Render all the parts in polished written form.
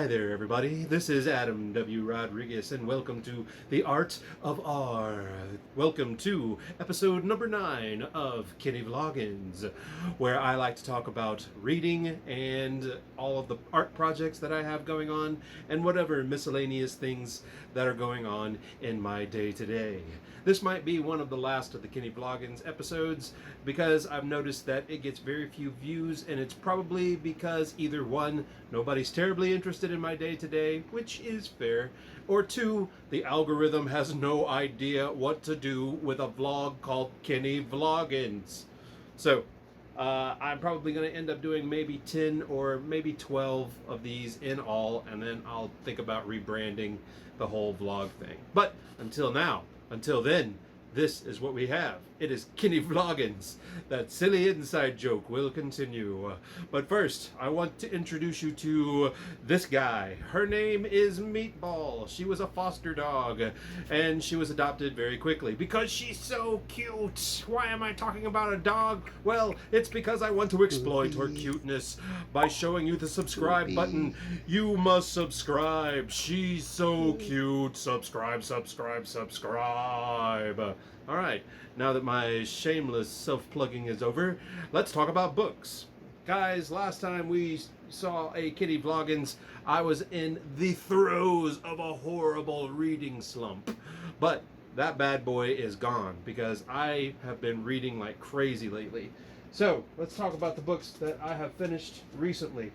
Hi there, everybody. This is Adam W. Rodriguez, and welcome to The Art of R. Welcome to episode number 9 of Kenny Vloggins, where I like to talk about reading and all of the art projects that I have going on, and whatever miscellaneous things that are going on in my day-to-day. This might be one of the last of the Kenny Vloggins episodes, because I've noticed that it gets very few views, and it's probably because either one, nobody's terribly interested in my day-to-day, which is fair, or two, the algorithm has no idea what to do with a vlog called Kenny Vloggins. So, I'm probably going to end up doing maybe 10 or maybe 12 of these in all, and then I'll think about rebranding the whole vlog thing. But until then, this is what we have. It is Kenny Vloggins. That silly inside joke will continue. But first, I want to introduce you to this guy. Her name is Meatball. She was a foster dog, and she was adopted very quickly because she's so cute. Why am I talking about a dog? Well, it's because I want to exploit her cuteness by showing you the subscribe button. You must subscribe. She's so cute. Subscribe, subscribe, subscribe. All right, now that my shameless self-plugging is over, let's talk about books. Guys, last time we saw a Kenny Vloggins, I was in the throes of a horrible reading slump. But that bad boy is gone because I have been reading like crazy lately. So, let's talk about the books that I have finished recently.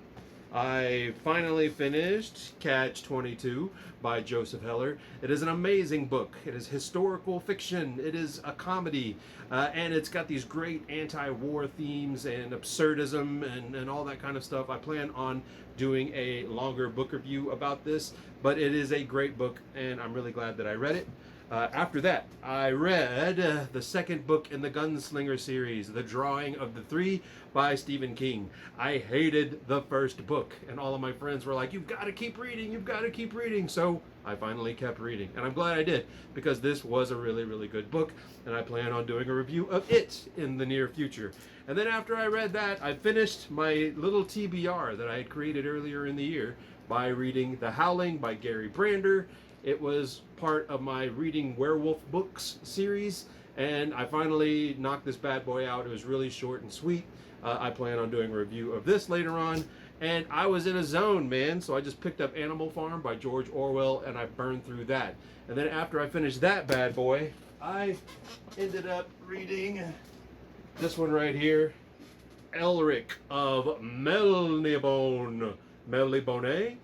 I finally finished Catch-22 by Joseph Heller. It is an amazing book. It is historical fiction. It is a comedy. And it's got these great anti-war themes and absurdism and all that kind of stuff. I plan on doing a longer book review about this, but it is a great book, and I'm really glad that I read it. After that, I read the second book in the Gunslinger series, The Drawing of the Three by Stephen King. I hated the first book, and all of my friends were like, you've got to keep reading, you've got to keep reading. So I finally kept reading, and I'm glad I did, because this was a really, really good book, and I plan on doing a review of it in the near future. And then after I read that, I finished my little TBR that I had created earlier in the year by reading The Howling by Gary Brander. It was part of my Reading Werewolf Books series, and I finally knocked this bad boy out. It was really short and sweet. I plan on doing a review of this later on, and I was in a zone, man, so I just picked up Animal Farm by George Orwell, and I burned through that. And then after I finished that bad boy, I ended up reading this one right here, Elric of Melnibone. Melnibone?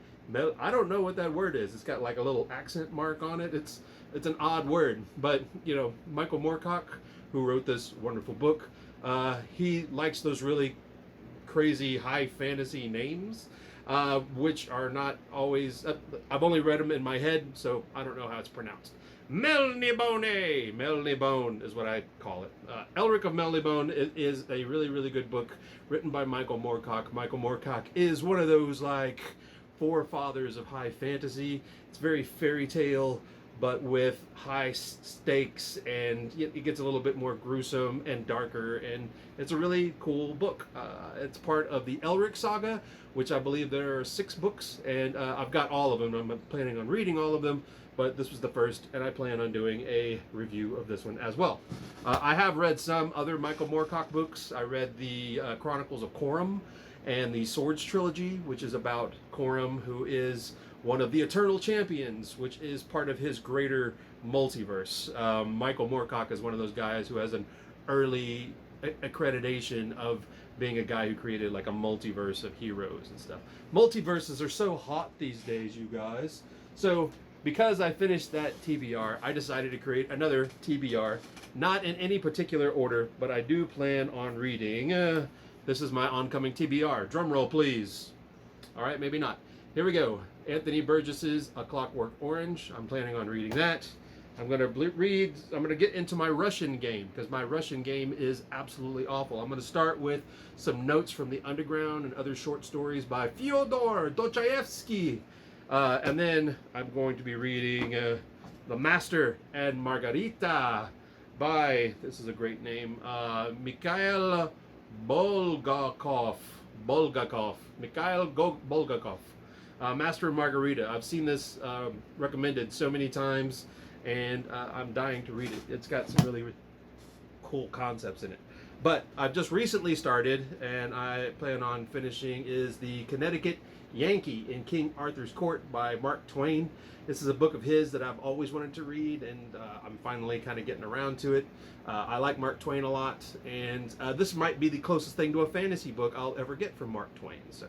I don't know what that word is. It's got like a little accent mark on it. It's an odd word, but you know, Michael Moorcock, who wrote this wonderful book, he likes those really crazy high fantasy names, which are not always. I've only read them in my head, so I don't know how it's pronounced. Melnibone! Melnibone is what I call it. Elric of Melnibone is a really, really good book written by Michael Moorcock. Michael Moorcock is one of those like forefathers of high fantasy. It's very fairy tale, but with high stakes, and it gets a little bit more gruesome and darker, and it's a really cool book. It's part of the Elric saga, which I believe there are 6 books, and I've got all of them. I'm planning on reading all of them, but this was the first, and I plan on doing a review of this one as well. I have read some other Michael Moorcock books. I read the Chronicles of Corum and the Swords trilogy, which is about Corum, who is one of the Eternal Champions, which is part of his greater multiverse. Michael Moorcock is one of those guys who has an early accreditation of being a guy who created like a multiverse of heroes and stuff. Multiverses are so hot these days, you guys. So because I finished that TBR, I decided to create another TBR, not in any particular order, but I do plan on reading. This is my oncoming TBR. Drum roll, please. All right, maybe not. Here we go. Anthony Burgess's A Clockwork Orange. I'm planning on reading that. I'm going to get into my Russian game, because my Russian game is absolutely awful. I'm going to start with some notes from the Underground and other short stories by Fyodor Dostoevsky. And then I'm going to be reading The Master and Margarita by, this is a great name, Mikhail Bulgakov. Mikhail Bulgakov. Master and Margarita. I've seen this recommended so many times, and I'm dying to read it. It's got some really cool concepts in it. But I've just recently started, and I plan on finishing, is the Connecticut Yankee in King Arthur's Court by Mark Twain. This is a book of his that I've always wanted to read, and I'm finally kind of getting around to it. I like Mark Twain a lot, and this might be the closest thing to a fantasy book I'll ever get from Mark Twain. So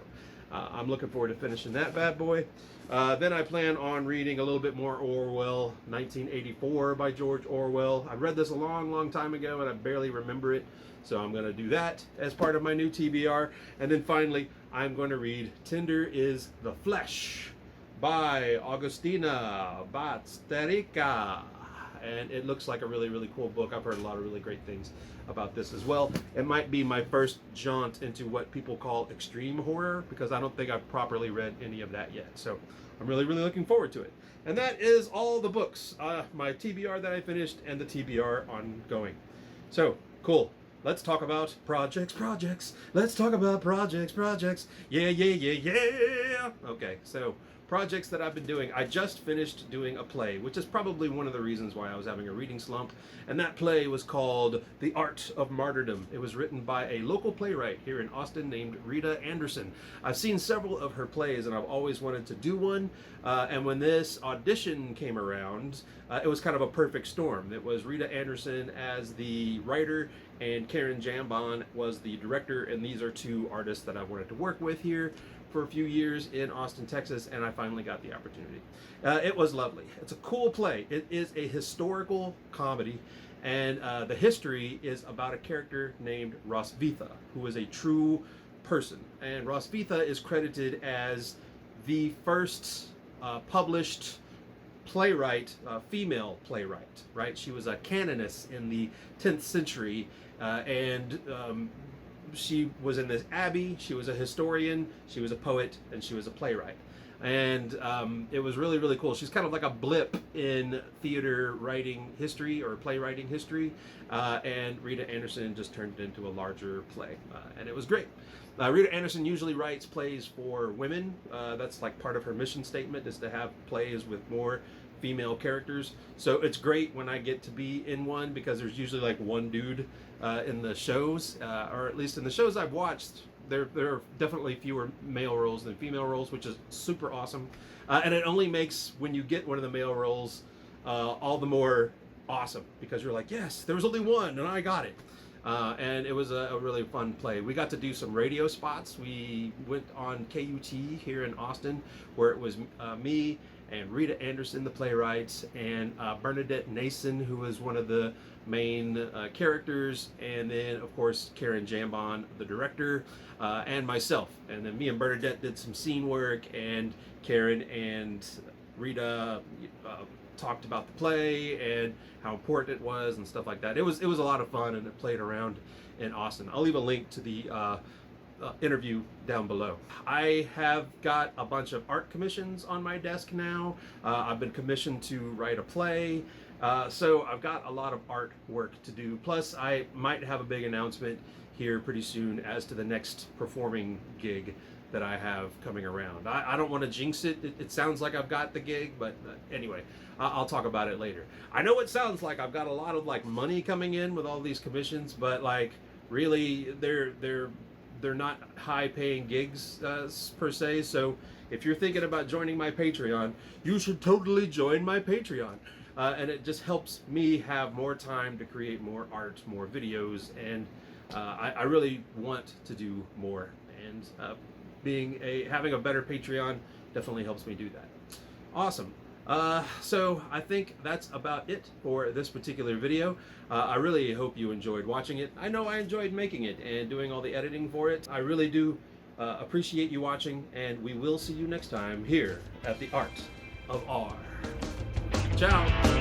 I'm looking forward to finishing that bad boy. Then I plan on reading a little bit more Orwell, 1984 by George Orwell. I read this a long time ago, and I barely remember it. So I'm going to do that as part of my new TBR. And then finally, I'm going to read Tender is the Flesh by Augustina Batsterica. And it looks like a really cool book. I've heard a lot of really great things about this as well. It might be my first jaunt into what people call extreme horror, because I don't think I've properly read any of that yet. So I'm really looking forward to it. And that is all the books, my TBR that I finished and the TBR ongoing. So, cool. Let's talk about projects. Let's talk about projects. Yeah. Okay, so projects that I've been doing. I just finished doing a play, which is probably one of the reasons why I was having a reading slump. And that play was called The Art of Martyrdom. It was written by a local playwright here in Austin named Rita Anderson. I've seen several of her plays, and I've always wanted to do one. And when this audition came around, it was kind of a perfect storm. It was Rita Anderson as the writer, and Karen Jambon was the director, and these are two artists that I wanted to work with here for a few years in Austin, Texas, and I finally got the opportunity. It was lovely. It's a cool play. It is a historical comedy, and the history is about a character named Rosvitha, who is a true person. And Rosvitha is credited as the first published playwright, female playwright, right? She was a canoness in the 10th century, and she was in this abbey. She was a historian, she was a poet, and she was a playwright. And it was really cool. She's kind of like a blip in theater writing history or playwriting history, and Rita Anderson just turned it into a larger play, and it was great. Rita Anderson usually writes plays for women. That's like part of her mission statement, is to have plays with more female characters. So it's great when I get to be in one, because there's usually like one dude in the shows, or at least in the shows I've watched, there are definitely fewer male roles than female roles, which is super awesome. And it only makes, when you get one of the male roles, all the more awesome, because you're like, yes, there was only one and I got it. And it was a really fun play. We got to do some radio spots. We went on KUT here in Austin, where it was me and Rita Anderson, the playwright, and Bernadette Nason, who was one of the main characters, and then of course Karen Jambon, the director, and myself. And then me and Bernadette did some scene work, and Karen and Rita talked about the play and how important it was and stuff like that. It was a lot of fun, and it played around in Austin. I'll leave a link to the interview down below. I have got a bunch of art commissions on my desk now. I've been commissioned to write a play, so I've got a lot of art work to do. Plus, I might have a big announcement here pretty soon as to the next performing gig that I have coming around. I don't want to jinx it. It sounds like I've got the gig, but anyway, I'll talk about it later. I know it sounds like I've got a lot of like money coming in with all these commissions, but like really they're not high-paying gigs per se. So if you're thinking about joining my Patreon, you should totally join my Patreon. And it just helps me have more time to create more art, more videos, and I really want to do more. And having a better Patreon definitely helps me do that. Awesome. So I think that's about it for this particular video. I really hope you enjoyed watching it. I know I enjoyed making it and doing all the editing for it. I really do appreciate you watching, and we will see you next time here at the Art of R. Ciao!